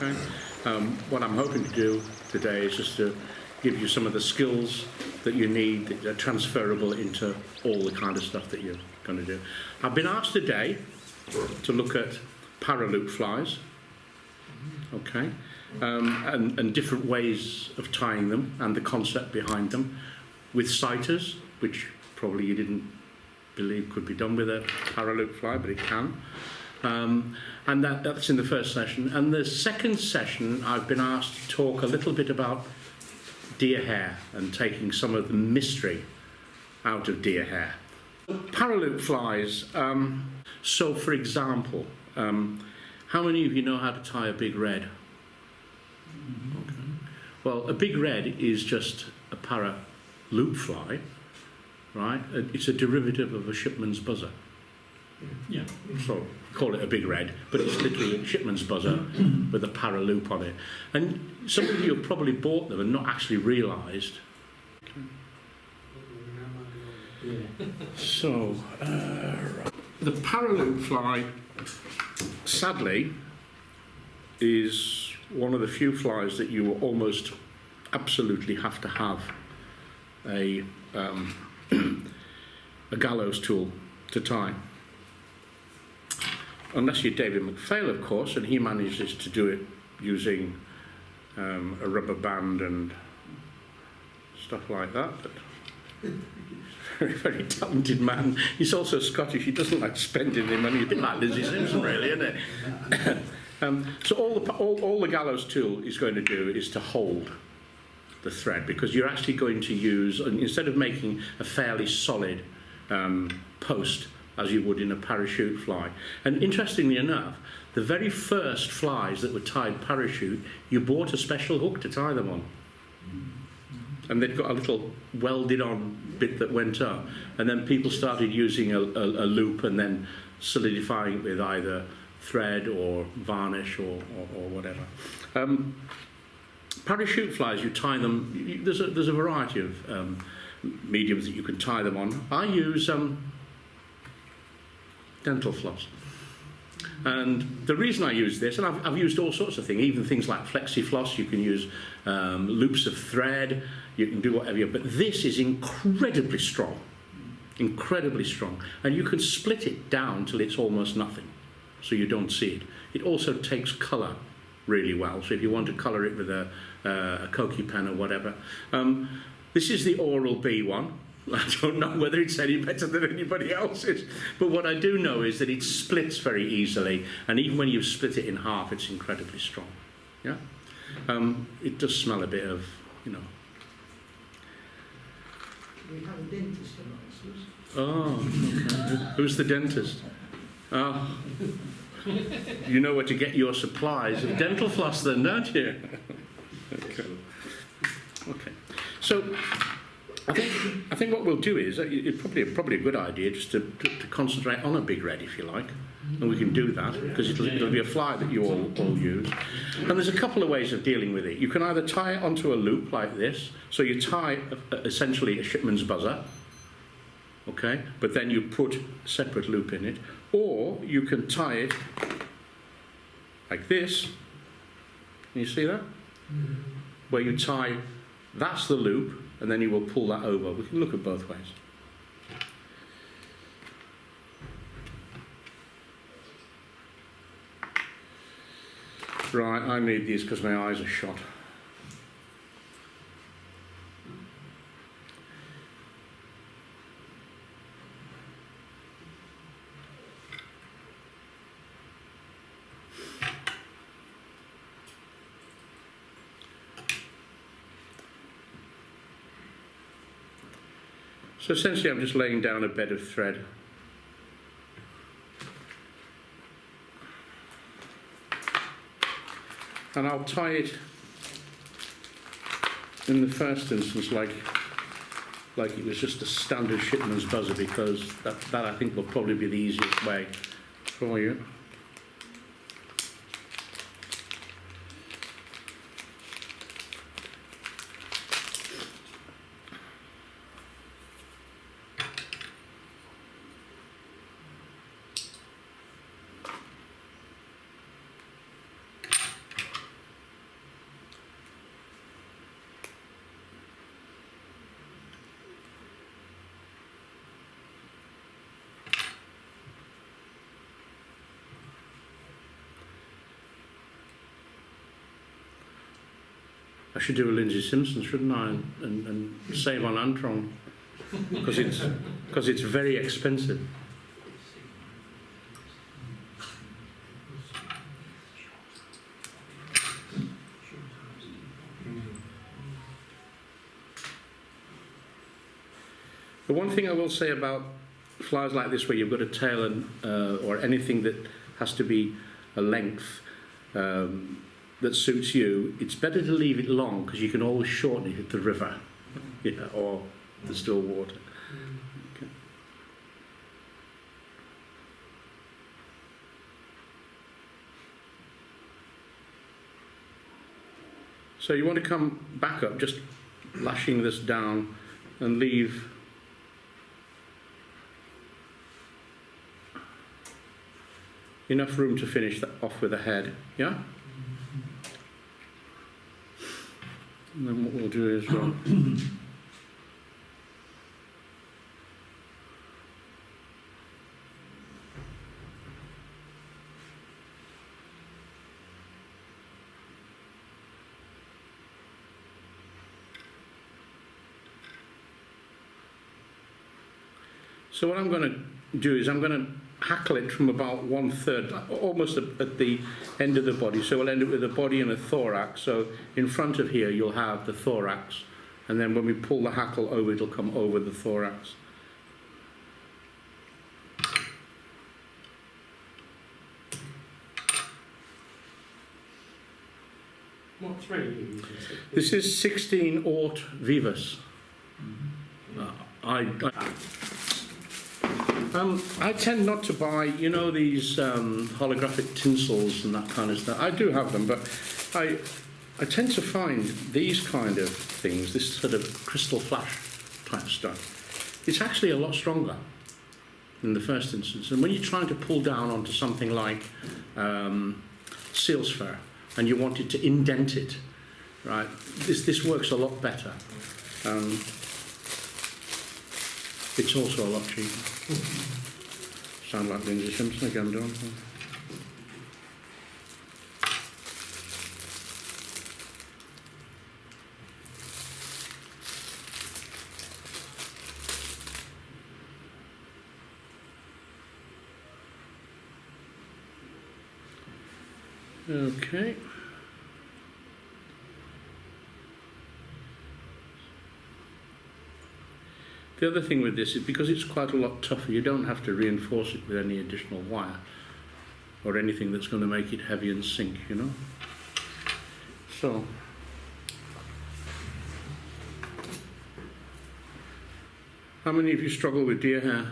Okay. What I'm hoping to do today is just to give you some of the skills that you need that are transferable into all the kind of stuff that you're going to do. I've been asked today to look at paraloop flies, okay, and different ways of tying them and the concept behind them with sighters, which probably you didn't believe could be done with a paraloop fly, but it can. And that's in the first session. And the second session, I've been asked to talk a little bit about deer hair and taking some of the mystery out of deer hair. Paraloop flies. So, for example, how many of you know how to tie a big red? Okay. Well, a big red is just a paraloop fly, right? It's a derivative of a Shipman's buzzer. Yeah. So call it a big red, but it's literally a Shipman's buzzer with a paraloop on it. And some of you have probably bought them and not actually realised. So, the paraloop fly, sadly, is one of the few flies that you almost absolutely have to have a gallows tool to tie. Unless you're David McPhail, of course, and he manages to do it using a rubber band and stuff like that. But very, very talented man. He's also Scottish. He doesn't like spending the money. A bit like Lizzie Simpson, really, isn't it? So all the gallows tool is going to do is to hold the thread, because you're actually going to use, instead of making a fairly solid post as you would in a parachute fly. And interestingly enough, the very first flies that were tied parachute, you bought a special hook to tie them on. And they've got a little welded on bit that went up. And then people started using a loop and then solidifying it with either thread or varnish or whatever. Parachute flies, you tie them, there's a variety of mediums that you can tie them on. I use dental floss. And the reason I use this, and I've used all sorts of things, even things like flexi floss, you can use loops of thread, you can do whatever, but this is incredibly strong, and you can split it down till it's almost nothing, so you don't see it. It also takes colour really well, so if you want to colour it with a Koki pen or whatever. This is the Oral-B one. I don't know whether it's any better than anybody else's, but what I do know is that it splits very easily, and even when you split it in half, it's incredibly strong. Yeah, it does smell a bit of, you know. We have a dentist amongst us. Oh, okay. Who's the dentist? Oh, you know where to get your supplies of dental floss, then, don't you? Okay. Okay. So, I think what we'll do is, it's probably a good idea just to concentrate on a big red, if you like, and we can do that because it'll be a fly that you all use. And there's a couple of ways of dealing with it. You can either tie it onto a loop like this, so you tie essentially a Shipman's buzzer, okay, but then you put a separate loop in it, or you can tie it like this. Can you see that? Where you tie, that's the loop, and then you will pull that over. We can look at both ways. Right, I need these because my eyes are shot. So essentially I'm just laying down a bed of thread. And I'll tie it in the first instance like it was just a standard Shipman's buzzer, because that I think will probably be the easiest way for you. I should do a Lindsay Simpson, shouldn't I? And save on Antron because it's very expensive. The one thing I will say about flies like this, where you've got a tail and or anything that has to be a length that suits you, it's better to leave it long because you can always shorten it at the river, or the still water. Okay. So you want to come back up, just lashing this down, and leave enough room to finish that off with a head, yeah? And then what we'll do is so what I'm going to do is I'm going to hackle it from about 1/3, almost at the end of the body. So we'll end up with a body and a thorax. So in front of here you'll have the thorax, and then when we pull the hackle over, it'll come over the thorax. What thread are you using? This is 16 Aut Vivus. I tend not to buy, these holographic tinsels and that kind of stuff. I do have them, but I tend to find these kind of things, this sort of crystal flash type stuff, it's actually a lot stronger in the first instance. And when you're trying to pull down onto something like seal's fur and you want it to indent it, right, this works a lot better. It's also a lot cheaper. Sound like Lindsay Simpson again, don't I? Okay. The other thing with this is because it's quite a lot tougher, you don't have to reinforce it with any additional wire or anything that's going to make it heavy and sink, So, how many of you struggle with deer hair?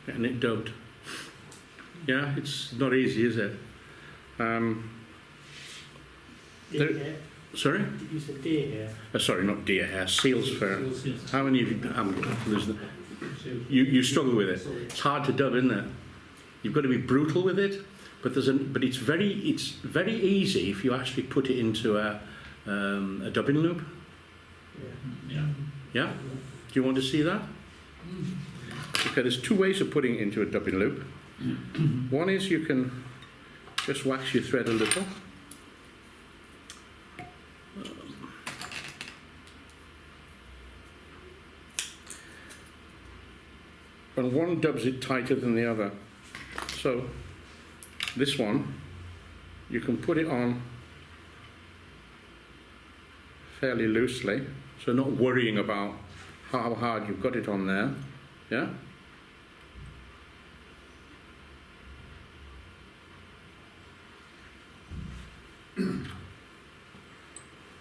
Getting it dubbed? Yeah, it's not easy, is it? Deer hair? Sorry? You said deer hair. Sorry, not deer hair, seal's fur. Seals. How many of you, you struggle with it? It's hard to dub, isn't it? You've got to be brutal with it, but it's very easy if you actually put it into a dubbing loop. Yeah. Yeah? Do you want to see that? Okay, there's two ways of putting it into a dubbing loop. One is you can just wax your thread a little. And one dubs it tighter than the other. So this one, you can put it on fairly loosely, so not worrying about how hard you've got it on there, yeah?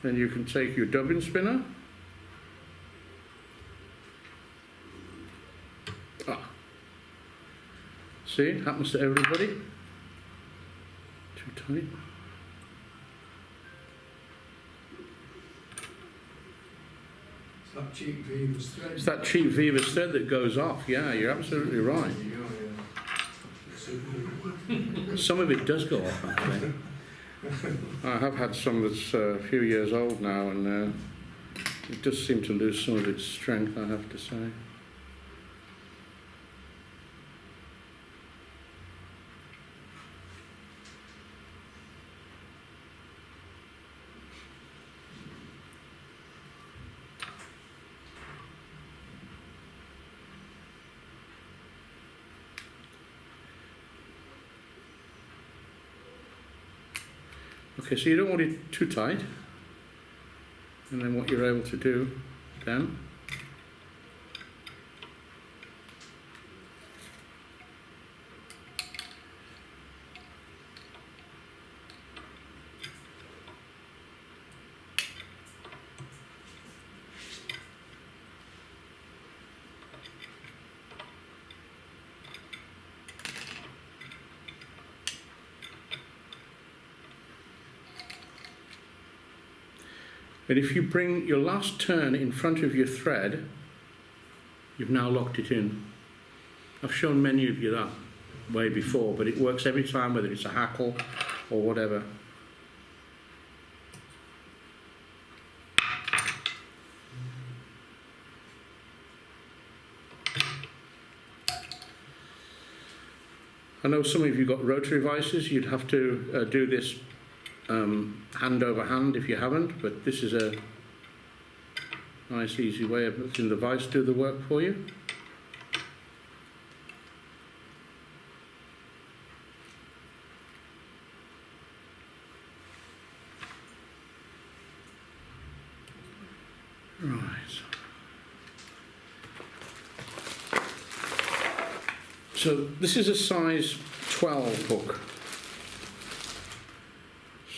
Then you can take your dubbing spinner. See, it happens to everybody. Too tight. It's that cheap Venus thread. It's that cheap Vivus thread that goes off. Yeah, you're absolutely right. Some of it does go off, actually. I have had some that's a few years old now, and it does seem to lose some of its strength, I have to say. Okay, so you don't want it too tight. And then what you're able to do then and if you bring your last turn in front of your thread, you've now locked it in. I've shown many of you that way before, but it works every time, whether it's a hackle or whatever. I know some of you got rotary vices. You'd have to do this hand over hand if you haven't, but this is a nice easy way of letting the vice do the work for you. Right. So this is a size 12 hook.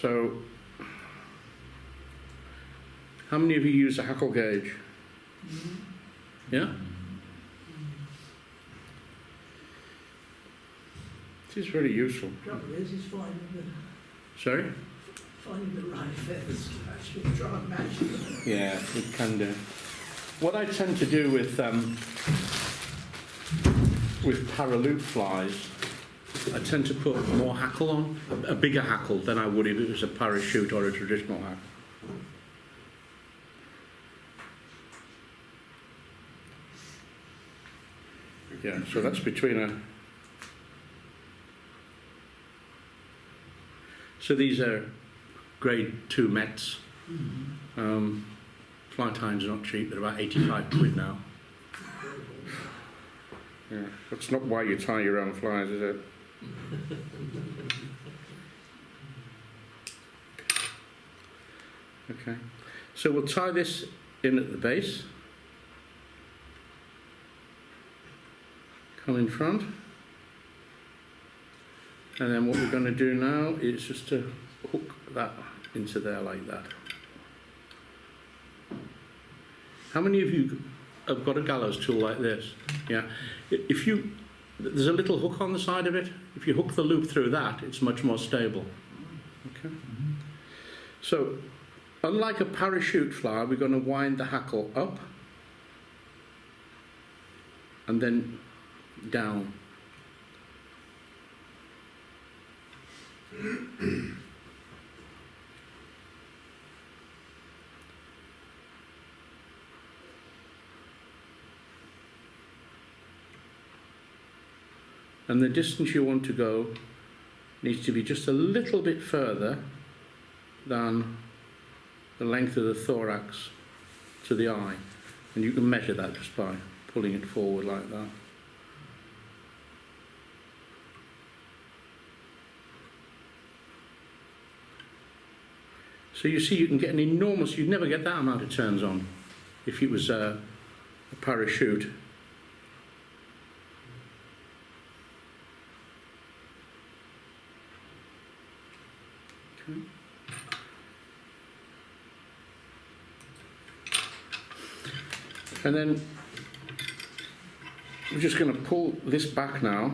So, how many of you use a hackle gauge? Yeah? This is very useful. Trouble is Sorry? finding the right feathers to actually try and match them. Yeah, it can do. What I tend to do with paraloop flies, I tend to put more hackle on, a bigger hackle than I would if it was a parachute or a traditional hackle. Yeah, so that's between a... So these are grade 2 Mets. Fly tines are not cheap, they're about 85 quid now. Yeah, that's not why you tie your own flies, is it? Okay, so we'll tie this in at the base. Come in front. And then what we're going to do now is just to hook that into there like that. How many of you have got a gallows tool like this? Yeah. If you, there's a little hook on the side of it. If you hook the loop through that, it's much more stable. Okay. So, unlike a parachute fly, we're going to wind the hackle up and then down. And the distance you want to go needs to be just a little bit further than the length of the thorax to the eye. And you can measure that just by pulling it forward like that. So you see you can get an enormous, you'd never get that amount of turns on if it was a parachute. Okay. And then we're just going to pull this back now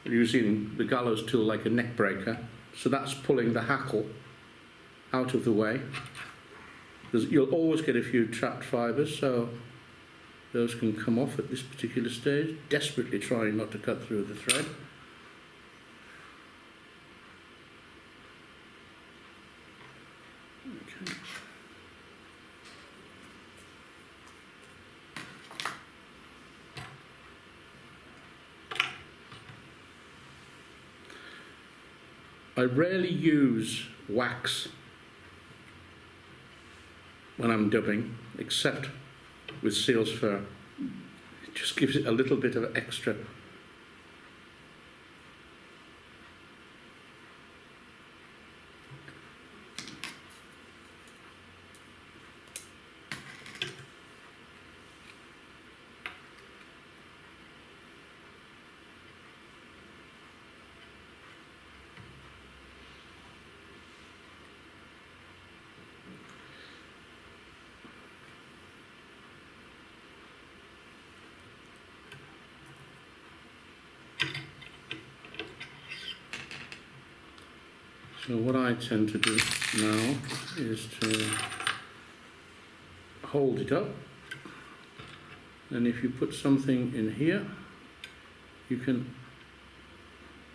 using the gallows tool like a neck breaker. So that's pulling the hackle out of the way. You'll always get a few trapped fibres, so those can come off at this particular stage, desperately trying not to cut through the thread. Okay. I rarely use wax when I'm dubbing, except with seal's fur. It just gives it a little bit of extra. So what I tend to do now is to hold it up, and if you put something in here, you can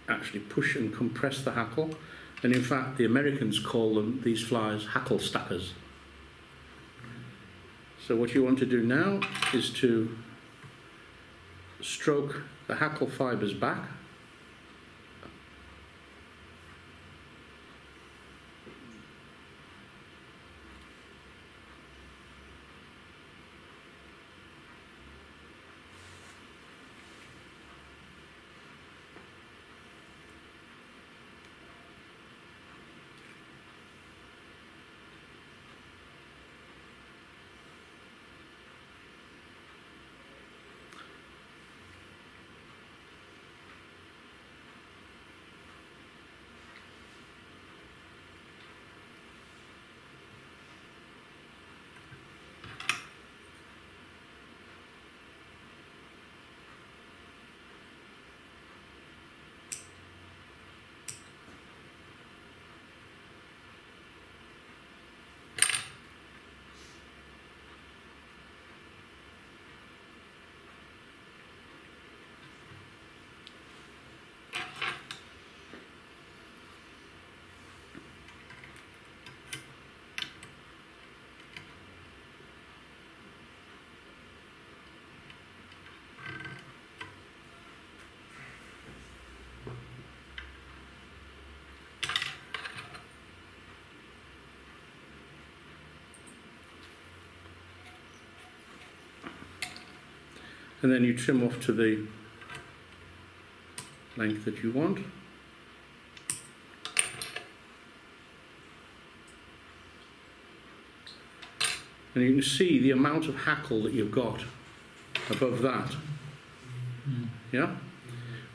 actually push and compress the hackle. And in fact, the Americans call them, these flies, hackle stackers. So what you want to do now is to stroke the hackle fibres back. And then you trim off to the length that you want. And you can see the amount of hackle that you've got above that. Yeah?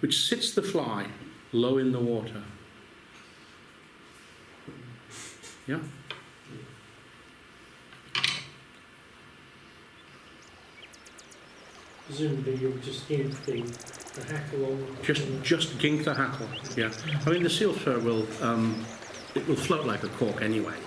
Which sits the fly low in the water. Yeah? Presumably you'll just gink the hackle on. Just gink the hackle. Yeah. I mean, the seal fur will it will float like a cork anyway.